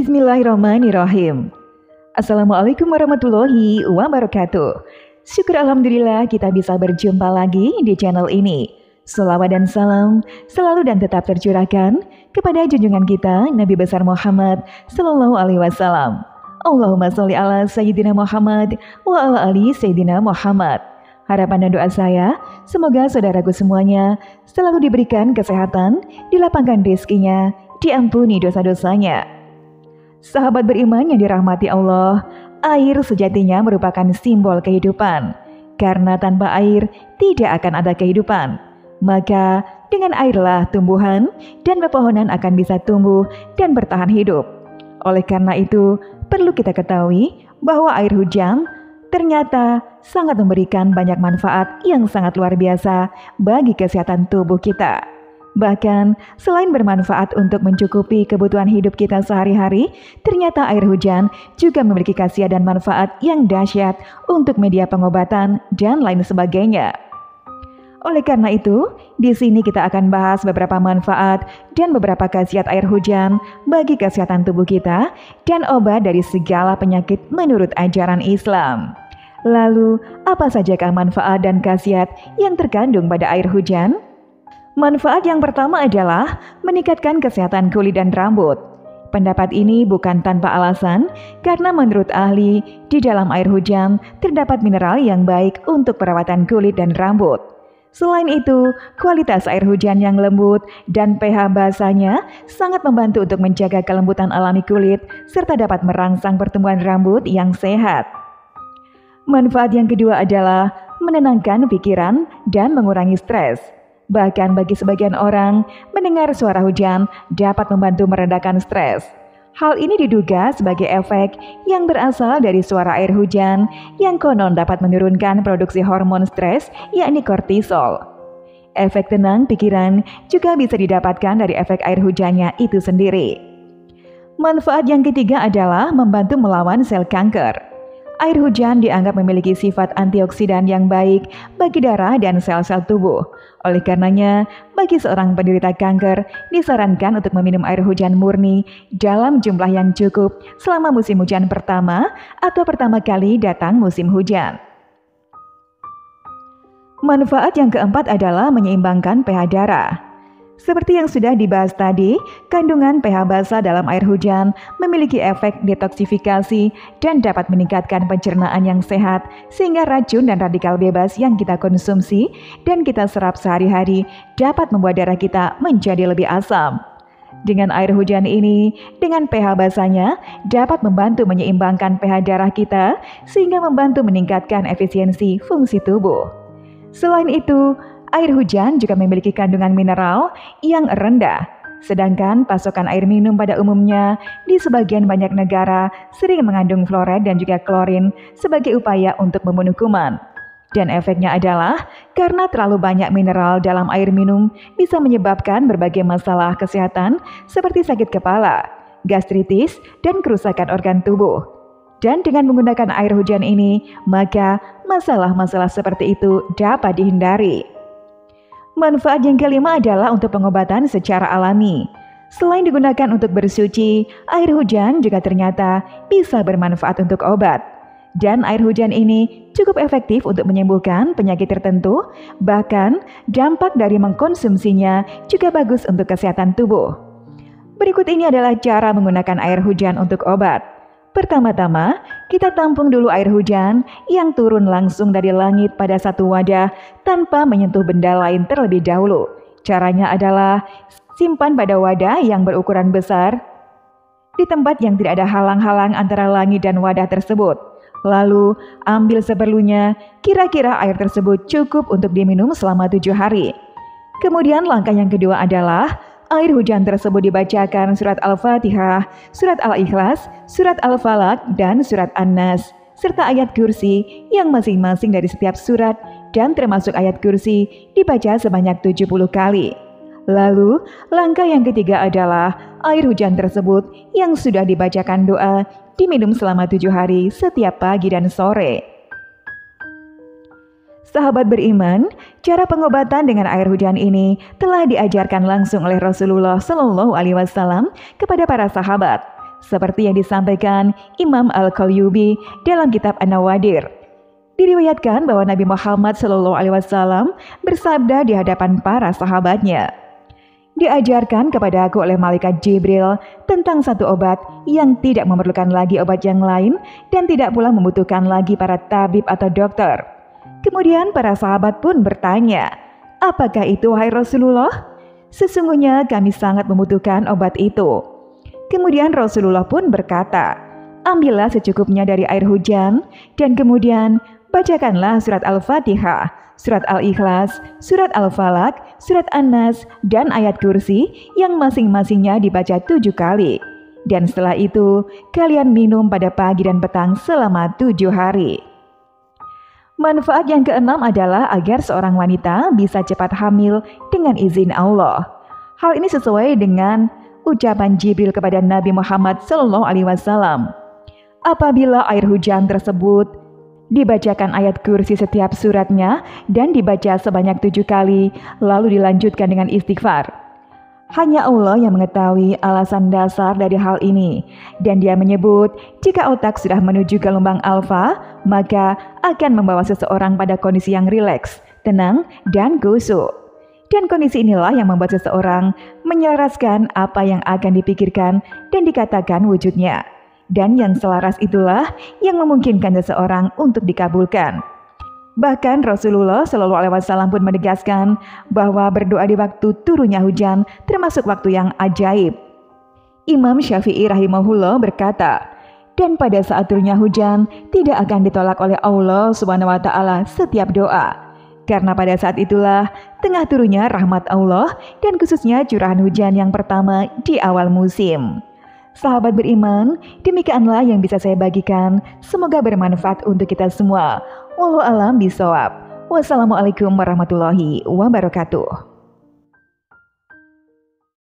Bismillahirrahmanirrahim. Assalamualaikum warahmatullahi wabarakatuh. Syukur alhamdulillah kita bisa berjumpa lagi di channel ini. Selawat dan salam selalu dan tetap tercurahkan kepada junjungan kita Nabi besar Muhammad sallallahu alaihi wasallam. Allahumma sholli ala sayyidina Muhammad wa ala ali sayyidina Muhammad. Harapan dan doa saya, semoga saudaraku semuanya selalu diberikan kesehatan, dilapangkan rezekinya, diampuni dosa-dosanya. Sahabat beriman yang dirahmati Allah, air sejatinya merupakan simbol kehidupan. Karena tanpa air tidak akan ada kehidupan. Maka dengan airlah tumbuhan dan pepohonan akan bisa tumbuh dan bertahan hidup. Oleh karena itu, perlu kita ketahui bahwa air hujan ternyata sangat memberikan banyak manfaat yang sangat luar biasa bagi kesehatan tubuh kita. Bahkan, selain bermanfaat untuk mencukupi kebutuhan hidup kita sehari-hari, ternyata air hujan juga memiliki khasiat dan manfaat yang dahsyat untuk media pengobatan dan lain sebagainya. Oleh karena itu, di sini kita akan bahas beberapa manfaat dan beberapa khasiat air hujan bagi kesehatan tubuh kita dan obat dari segala penyakit menurut ajaran Islam. Lalu, apa sajakah manfaat dan khasiat yang terkandung pada air hujan? Manfaat yang pertama adalah meningkatkan kesehatan kulit dan rambut. Pendapat ini bukan tanpa alasan, karena menurut ahli, di dalam air hujan terdapat mineral yang baik untuk perawatan kulit dan rambut. Selain itu, kualitas air hujan yang lembut dan pH basanya sangat membantu untuk menjaga kelembutan alami kulit, serta dapat merangsang pertumbuhan rambut yang sehat. Manfaat yang kedua adalah menenangkan pikiran dan mengurangi stres. Bahkan bagi sebagian orang, mendengar suara hujan dapat membantu meredakan stres. Hal ini diduga sebagai efek yang berasal dari suara air hujan yang konon dapat menurunkan produksi hormon stres, yakni kortisol. Efek tenang pikiran juga bisa didapatkan dari efek air hujannya itu sendiri. Manfaat yang ketiga adalah membantu melawan sel kanker. Air hujan dianggap memiliki sifat antioksidan yang baik bagi darah dan sel-sel tubuh. Oleh karenanya, bagi seorang penderita kanker, disarankan untuk meminum air hujan murni dalam jumlah yang cukup selama musim hujan pertama atau pertama kali datang musim hujan. Manfaat yang keempat adalah menyeimbangkan pH darah. Seperti yang sudah dibahas tadi, kandungan pH basa dalam air hujan memiliki efek detoksifikasi dan dapat meningkatkan pencernaan yang sehat sehingga racun dan radikal bebas yang kita konsumsi dan kita serap sehari-hari dapat membuat darah kita menjadi lebih asam. Dengan air hujan ini, dengan pH basanya dapat membantu menyeimbangkan pH darah kita sehingga membantu meningkatkan efisiensi fungsi tubuh. Selain itu, air hujan juga memiliki kandungan mineral yang rendah, sedangkan pasokan air minum pada umumnya di sebagian banyak negara sering mengandung fluorida dan juga klorin sebagai upaya untuk membunuh kuman. Dan efeknya adalah karena terlalu banyak mineral dalam air minum bisa menyebabkan berbagai masalah kesehatan seperti sakit kepala, gastritis, dan kerusakan organ tubuh. Dan dengan menggunakan air hujan ini, maka masalah-masalah seperti itu dapat dihindari. Manfaat yang kelima adalah untuk pengobatan secara alami. Selain digunakan untuk bersuci, air hujan juga ternyata bisa bermanfaat untuk obat. Dan air hujan ini cukup efektif untuk menyembuhkan penyakit tertentu, bahkan dampak dari mengkonsumsinya juga bagus untuk kesehatan tubuh. Berikut ini adalah cara menggunakan air hujan untuk obat. Pertama-tama, kita tampung dulu air hujan yang turun langsung dari langit pada satu wadah tanpa menyentuh benda lain terlebih dahulu. Caranya adalah simpan pada wadah yang berukuran besar di tempat yang tidak ada halang-halang antara langit dan wadah tersebut. Lalu, ambil seperlunya, kira-kira air tersebut cukup untuk diminum selama 7 hari. Kemudian langkah yang kedua adalah air hujan tersebut dibacakan surat Al-Fatihah, surat Al-Ikhlas, surat Al-Falaq, dan surat An-Nas, serta ayat kursi yang masing-masing dari setiap surat dan termasuk ayat kursi dibaca sebanyak 70 kali. Lalu, langkah yang ketiga adalah air hujan tersebut yang sudah dibacakan doa diminum selama 7 hari setiap pagi dan sore. Sahabat beriman, cara pengobatan dengan air hujan ini telah diajarkan langsung oleh Rasulullah Shallallahu Alaihi Wasallam kepada para sahabat. seperti yang disampaikan Imam Al-Qalyubi dalam kitab An-Nawadir. Diriwayatkan bahwa Nabi Muhammad SAW bersabda di hadapan para sahabatnya, "Diajarkan kepada aku oleh malaikat Jibril tentang satu obat yang tidak memerlukan lagi obat yang lain dan tidak pula membutuhkan lagi para tabib atau dokter." Kemudian para sahabat pun bertanya, "Apakah itu, wahai Rasulullah?" "Sesungguhnya kami sangat membutuhkan obat itu." Kemudian Rasulullah pun berkata, "Ambillah secukupnya dari air hujan dan kemudian bacakanlah surat Al-Fatihah, surat Al-Ikhlas, surat Al-Falaq, surat An-Nas, dan ayat kursi yang masing-masingnya dibaca 7 kali. Dan setelah itu, kalian minum pada pagi dan petang selama 7 hari. Manfaat yang keenam adalah agar seorang wanita bisa cepat hamil dengan izin Allah. Hal ini sesuai dengan ucapan Jibril kepada Nabi Muhammad SAW. Apabila air hujan tersebut dibacakan ayat kursi setiap suratnya dan dibaca sebanyak 7 kali, lalu dilanjutkan dengan istighfar. Hanya Allah yang mengetahui alasan dasar dari hal ini, dan Dia menyebut jika otak sudah menuju gelombang alfa, maka akan membawa seseorang pada kondisi yang rileks, tenang, dan khusyuk. Dan kondisi inilah yang membuat seseorang menyelaraskan apa yang akan dipikirkan dan dikatakan wujudnya. Dan yang selaras itulah yang memungkinkan seseorang untuk dikabulkan. Bahkan Rasulullah SAW pun menegaskan bahwa berdoa di waktu turunnya hujan termasuk waktu yang ajaib. Imam Syafi'i rahimahullah berkata, "Dan pada saat turunnya hujan tidak akan ditolak oleh Allah SWT setiap doa. Karena pada saat itulah tengah turunnya rahmat Allah dan khususnya curahan hujan yang pertama di awal musim." Sahabat beriman, demikianlah yang bisa saya bagikan. Semoga bermanfaat untuk kita semua. Wallahu a'lam bishawab. Wassalamualaikum warahmatullahi wabarakatuh.